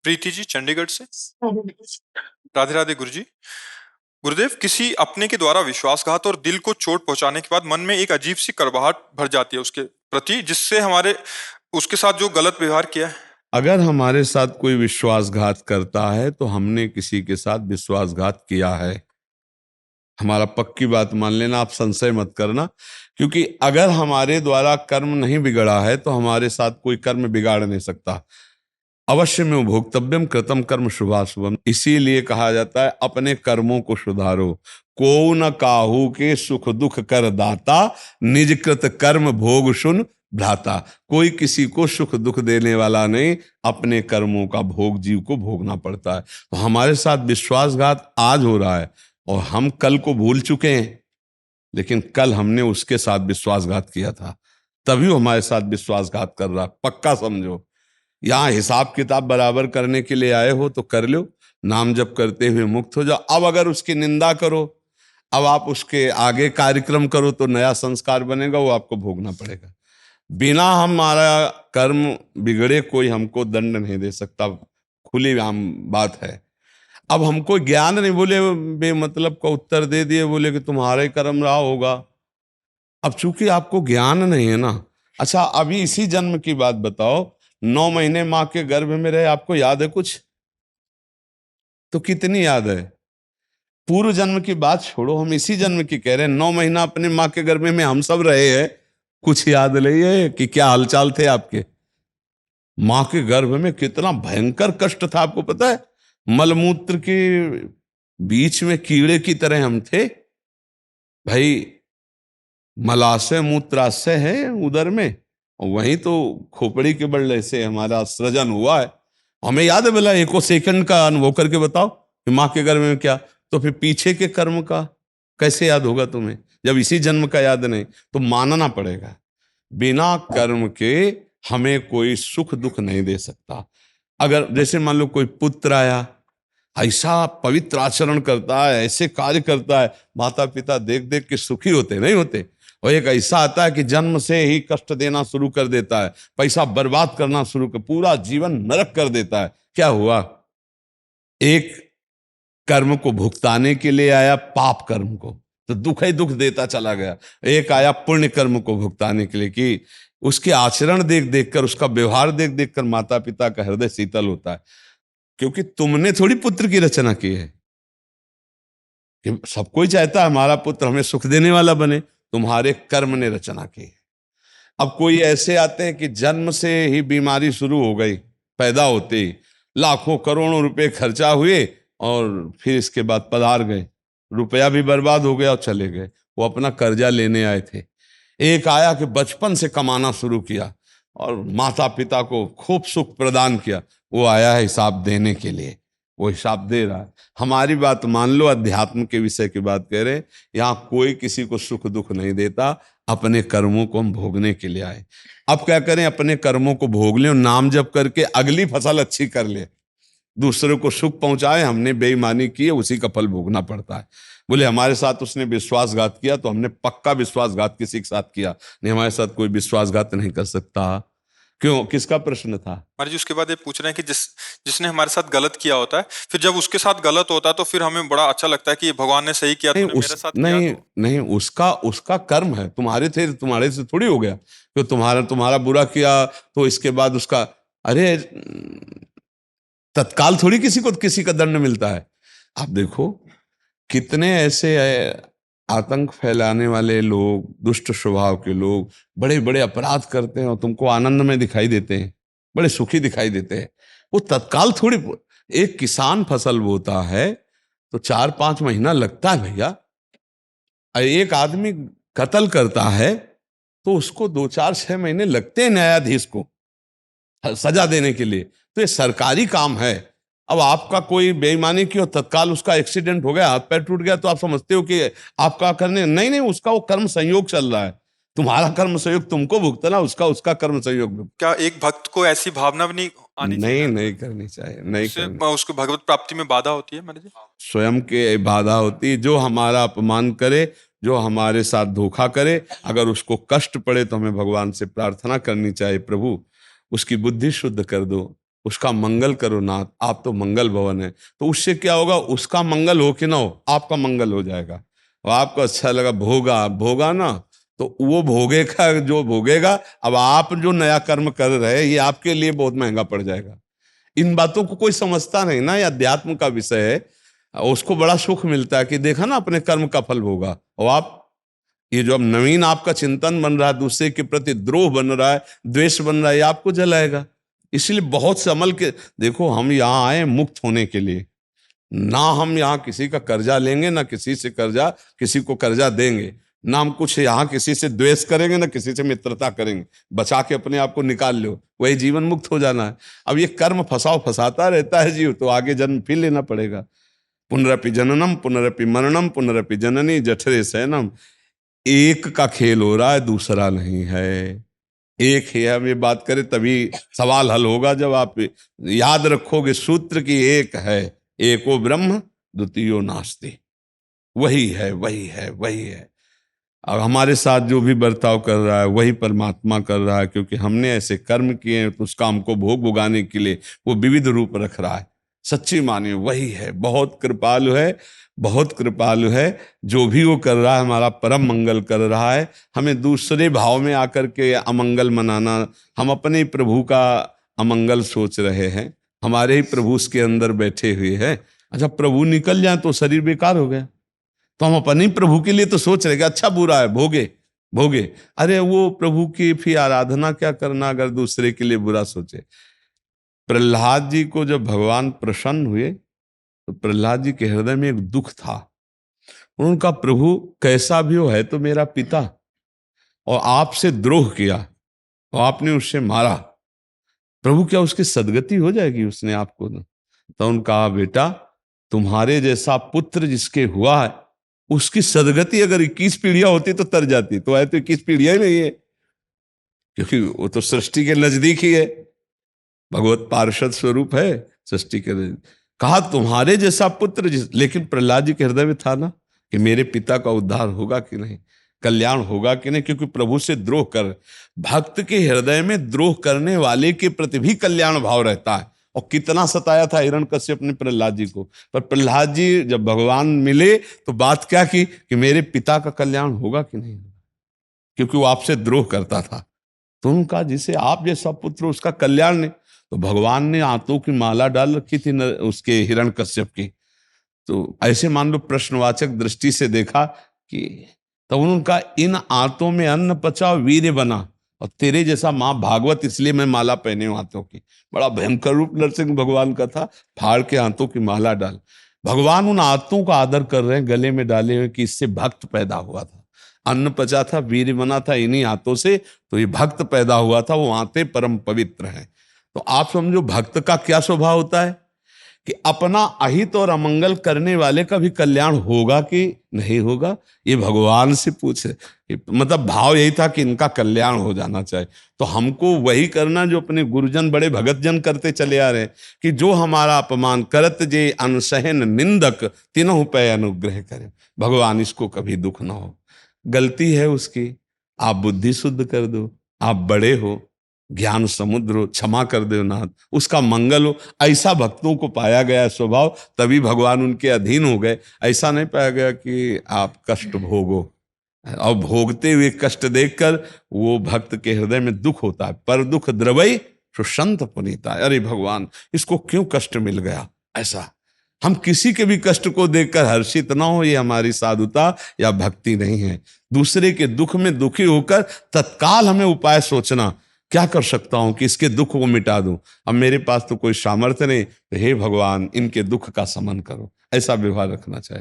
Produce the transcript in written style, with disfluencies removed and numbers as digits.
प्रीति जी चंडीगढ़ से। राधे राधे गुरु जी। गुरुदेव, किसी अपने के द्वारा विश्वासघात और दिल को चोट पहुंचाने के बाद मन में एक अजीब सी कड़वाहट भर जाती है उसके प्रति, जिससे हमारे उसके साथ जो गलत व्यवहार किया है। अगर हमारे साथ कोई विश्वासघात करता है तो हमने किसी के साथ विश्वासघात किया है। हमारा पक्की बात मान लेना, आप संशय मत करना, क्योंकि अगर हमारे द्वारा कर्म नहीं बिगड़ा है तो हमारे साथ कोई कर्म बिगाड़ नहीं सकता। अवश्य में भोक्तव्यम कृतम कर्म शुभाशुभम, इसीलिए कहा जाता है अपने कर्मों को सुधारो। को न काहू के सुख दुख कर दाता, निज कृत कर्म भोग सुन भ्राता। कोई किसी को सुख दुख देने वाला नहीं, अपने कर्मों का भोग जीव को भोगना पड़ता है। तो हमारे साथ विश्वासघात आज हो रहा है और हम कल को भूल चुके हैं, लेकिन कल हमने उसके साथ विश्वासघात किया था, तभी वो हमारे साथ विश्वासघात कर रहा। पक्का समझो, यहाँ हिसाब किताब बराबर करने के लिए आए हो तो कर लो, नाम जप करते हुए मुक्त हो जाओ। अब अगर उसकी निंदा करो, अब आप उसके आगे कार्यक्रम करो तो नया संस्कार बनेगा, वो आपको भोगना पड़ेगा। बिना हमारा कर्म बिगड़े कोई हमको दंड नहीं दे सकता, खुली आम बात है। अब हमको ज्ञान नहीं, बोले बेमतलब का उत्तर दे दिए, बोले कि तुम्हारा ही कर्म रहा होगा। अब चूंकि आपको ज्ञान नहीं है ना। अच्छा, अभी इसी जन्म की बात बताओ, 9 महीने माँ के गर्भ में रहे, आपको याद है कुछ? तो कितनी याद है? पूर्व जन्म की बात छोड़ो, हम इसी जन्म की कह रहे हैं। 9 महीना अपने माँ के गर्भ में हम सब रहे हैं, कुछ याद नहीं है कि क्या हालचाल थे आपके? माँ के गर्भ में कितना भयंकर कष्ट था, आपको पता है? मलमूत्र के बीच में कीड़े की तरह हम थे भाई। मलाशय मूत्राशय है उदर में, और वहीं तो खोपड़ी के बल्ले से हमारा सृजन हुआ है। हमें याद है, बोला एको सेकंड का अनुभव करके बताओ कि माँ के गर्भ में क्या, तो फिर पीछे के कर्म का कैसे याद होगा तुम्हें, जब इसी जन्म का याद नहीं? तो मानना पड़ेगा, बिना कर्म के हमें कोई सुख दुख नहीं दे सकता। अगर जैसे मान लो कोई पुत्र आया, ऐसा पवित्र आचरण करता है, ऐसे कार्य करता है, माता पिता देख देख के सुखी होते नहीं होते? और एक ऐसा आता है कि जन्म से ही कष्ट देना शुरू कर देता है, पैसा बर्बाद करना शुरू कर, पूरा जीवन नरक कर देता है। क्या हुआ? एक कर्म को भुगताने के लिए आया, पाप कर्म को, तो दुख ही दुख देता चला गया। एक आया पुण्य कर्म को भुगताने के लिए, कि उसके आचरण देख देख कर, उसका व्यवहार देख देख कर माता पिता का हृदय शीतल होता है। क्योंकि तुमने थोड़ी पुत्र की रचना की है, कि सब कोई चाहता है हमारा पुत्र हमें सुख देने वाला बने, तुम्हारे कर्म ने रचना की है। अब कोई ऐसे आते हैं कि जन्म से ही बीमारी शुरू हो गई, पैदा होते ही लाखों करोड़ों रुपए खर्चा हुए, और फिर इसके बाद पधार गए, रुपया भी बर्बाद हो गया और चले गए। वो अपना कर्जा लेने आए थे। एक आया कि बचपन से कमाना शुरू किया और माता पिता को खूब सुख प्रदान किया, वो आया है हिसाब देने के लिए, वो हिसाब दे रहा है। हमारी बात मान लो, अध्यात्म के विषय की बात कह रहे हैं। यहाँ कोई किसी को सुख दुख नहीं देता, अपने कर्मों को हम भोगने के लिए आए। अब क्या करें? अपने कर्मों को भोग लें, नाम जप करके अगली फसल अच्छी कर ले। दूसरे को सुख पहुंचाए, हमने बेईमानी की है, उसी का फल भोगना पड़ता है। बोले हमारे साथ उसने विश्वासघात किया, तो हमने पक्का विश्वासघात किसी के साथ किया नहीं, हमारे साथ कोई विश्वासघात नहीं कर सकता। क्यों? किसका प्रश्न था? महाराज जी, उसके बाद ये पूछ रहे हैं कि जिसने हमारे साथ गलत किया होता है, फिर जब उसके साथ गलत होता है तो फिर हमें बड़ा अच्छा लगता है कि ये भगवान ने सही किया, नहीं तूने मेरे साथ किया नहीं तो। नहीं, उसका उसका कर्म है, तुम्हारे से थोड़ी हो गया। तो तुम्हारा बुरा किया तो इसके बाद उसका, अरे तत्काल थोड़ी किसी का दंड मिलता है। आप देखो कितने ऐसे आतंक फैलाने वाले लोग, दुष्ट स्वभाव के लोग बड़े बड़े अपराध करते हैं और तुमको आनंद में दिखाई देते हैं, बड़े सुखी दिखाई देते हैं। वो तत्काल थोड़ी, एक किसान फसल बोता है तो 4-5 महीना लगता है भैया। एक आदमी कत्ल करता है तो उसको 2-4-6 महीने लगते हैं न्यायाधीश को सजा देने के लिए। तो ये सरकारी काम है। अब आपका कोई बेईमानी की और तत्काल उसका एक्सीडेंट हो गया, हाथ पैर टूट गया, तो आप समझते हो कि आपका करने नहीं नहीं, उसका वो कर्म संयोग चल रहा है। तुम्हारा कर्म संयोग तुमको भुगतना, उसका उसका कर्म संयोग भुगतना। क्या एक भक्त को ऐसी भावना भी नहीं आनी चाहिए? नहीं नहीं करनी चाहिए, नहीं उससे करनी। उसको भगवत प्राप्ति में बाधा होती है महाराज जी। स्वयं के बाधा होती, जो हमारा अपमान करे, जो हमारे साथ धोखा करे, अगर उसको कष्ट पड़े तो हमें भगवान से प्रार्थना करनी चाहिए, प्रभु उसकी बुद्धि शुद्ध कर दो, उसका मंगल करो नाथ, आप तो मंगल भवन है। तो उससे क्या होगा, उसका मंगल हो कि ना हो, आपका मंगल हो जाएगा। और आपको अच्छा लगा, भोगा भोगा ना, तो वो भोगेगा जो भोगेगा। अब आप जो नया कर्म कर रहे हैं, ये आपके लिए बहुत महंगा पड़ जाएगा। इन बातों को कोई समझता नहीं ना, ये अध्यात्म का विषय है। उसको बड़ा सुख मिलता है कि देखा ना, अपने कर्म का फल भोगा। और आप ये जो अब नवीन आपका चिंतन बन रहा है, दूसरे के प्रति द्रोह बन रहा है, द्वेष बन रहा है, ये आपको जलाएगा। इसलिए बहुत संभल के देखो, हम यहाँ आए मुक्त होने के लिए। ना हम यहाँ किसी का कर्जा लेंगे, ना किसी से किसी को कर्जा देंगे, ना हम कुछ यहाँ किसी से द्वेष करेंगे, ना किसी से मित्रता करेंगे। बचा के अपने आप को निकाल लो, वही जीवन मुक्त हो जाना है। अब ये कर्म फंसाता रहता है जीव, तो आगे जन्म फिर लेना पड़ेगा। पुनरपि जननम पुनरपि मरणम पुनरपि जननी जठरे शयनम। एक का खेल हो रहा है, दूसरा नहीं है। एक ही हम ये बात करें तभी सवाल हल होगा, जब आप याद रखोगे सूत्र की एक है, एको ब्रह्म द्वितीयो नास्ति। वही है, वही है, वही है। अब हमारे साथ जो भी बर्ताव कर रहा है, वही परमात्मा कर रहा है, क्योंकि हमने ऐसे कर्म किए हैं, तो उसका हमको भोग भुगाने के लिए वो विविध रूप रख रहा है। सच्ची मानिए वही है, बहुत कृपालु है, बहुत कृपालु है। जो भी वो कर रहा है, हमारा परम मंगल कर रहा है। हमें दूसरे भाव में आकर के अमंगल मनाना, हम अपने प्रभु का अमंगल सोच रहे हैं, हमारे ही प्रभु उसके अंदर बैठे हुए हैं। अच्छा, प्रभु निकल जाए तो शरीर बेकार हो गया, तो हम अपने ही प्रभु के लिए तो सोच रहे कि अच्छा बुरा है, भोगे भोगे। अरे वो प्रभु की फिर आराधना क्या करना, अगर दूसरे के लिए बुरा सोचे। प्रहलाद जी को जब भगवान प्रसन्न हुए, तो प्रहलाद जी के हृदय में एक दुख था। उनका प्रभु कैसा भी हो, है तो मेरा पिता, और आपसे द्रोह किया और आपने उससे मारा, प्रभु क्या उसकी सदगति हो जाएगी उसने आपको? तो उन्होंने कहा, बेटा तुम्हारे जैसा पुत्र जिसके हुआ है, उसकी सदगति अगर 21 पीढ़ियां होती तो तर जाती, तो है तो 21 पीढ़ियां ही नहीं है, क्योंकि वो तो सृष्टि के नजदीक ही है, भगवत पार्षद स्वरूप है सृष्टि के नजदीक। कहा तुम्हारे जैसा पुत्र लेकिन प्रहलाद जी के हृदय में था ना कि मेरे पिता का उद्धार होगा कि नहीं, कल्याण होगा कि नहीं, क्योंकि प्रभु से द्रोह कर, भक्त के हृदय में द्रोह करने वाले के प्रति भी कल्याण भाव रहता है। और कितना सताया था हिरण्यकश्यप ने प्रहलाद जी को, पर प्रहलाद जी जब भगवान मिले तो बात क्या की कि मेरे पिता का कल्याण होगा कि नहीं, क्योंकि वो आपसे द्रोह करता था। तो उनका जिसे आप जैसा पुत्र उसका कल्याण नहीं, तो भगवान ने आंतों की माला डाल रखी थी उसके हिरण्यकश्यप की। तो ऐसे मान लो प्रश्नवाचक दृष्टि से देखा कि तब उनका इन आंतों में अन्न पचा वीर्य बना, और तेरे जैसा माँ भागवत इसलिए मैं माला पहने हूं आंतों की। बड़ा भयंकर रूप नरसिंह भगवान का था, फाड़ के आंतों की माला डाल। भगवान उन आंतों का आदर कर रहे हैं, गले में डाले हुए, कि इससे भक्त पैदा हुआ था, अन्न पचा था, वीर्य बना था इन्हीं आंतों से, तो ये भक्त पैदा हुआ था, वो आंतें परम पवित्र हैं। तो आप समझो भक्त का क्या स्वभाव होता है कि अपना अहित और अमंगल करने वाले का भी कल्याण होगा कि नहीं होगा, ये भगवान से पूछे। मतलब भाव यही था कि इनका कल्याण हो जाना चाहिए। तो हमको वही करना जो अपने गुरुजन बड़े भगत जन करते चले आ रहे हैं, कि जो हमारा अपमान करत जे अनसहन निंदक तीनों पे अनुग्रह करे। भगवान इसको कभी दुख ना हो, गलती है उसकी, आप बुद्धि शुद्ध कर दो, आप बड़े हो, ज्ञान समुद्र हो, क्षमा कर दो नाथ, उसका मंगल हो। ऐसा भक्तों को पाया गया स्वभाव, तभी भगवान उनके अधीन हो गए। ऐसा नहीं पाया गया कि आप कष्ट भोगो, और भोगते हुए कष्ट देखकर वो भक्त के हृदय में दुख होता है। पर दुख द्रवई सुसंत पुनीता, अरे भगवान इसको क्यों कष्ट मिल गया। ऐसा हम किसी के भी कष्ट को देखकर हर्षित ना हो, ये हमारी साधुता या भक्ति नहीं है। दूसरे के दुख में दुखी होकर तत्काल हमें उपाय सोचना, क्या कर सकता हूं कि इसके दुख को मिटा दूं। अब मेरे पास तो कोई सामर्थ्य नहीं, तो हे भगवान इनके दुख का शमन करो, ऐसा व्यवहार रखना चाहिए।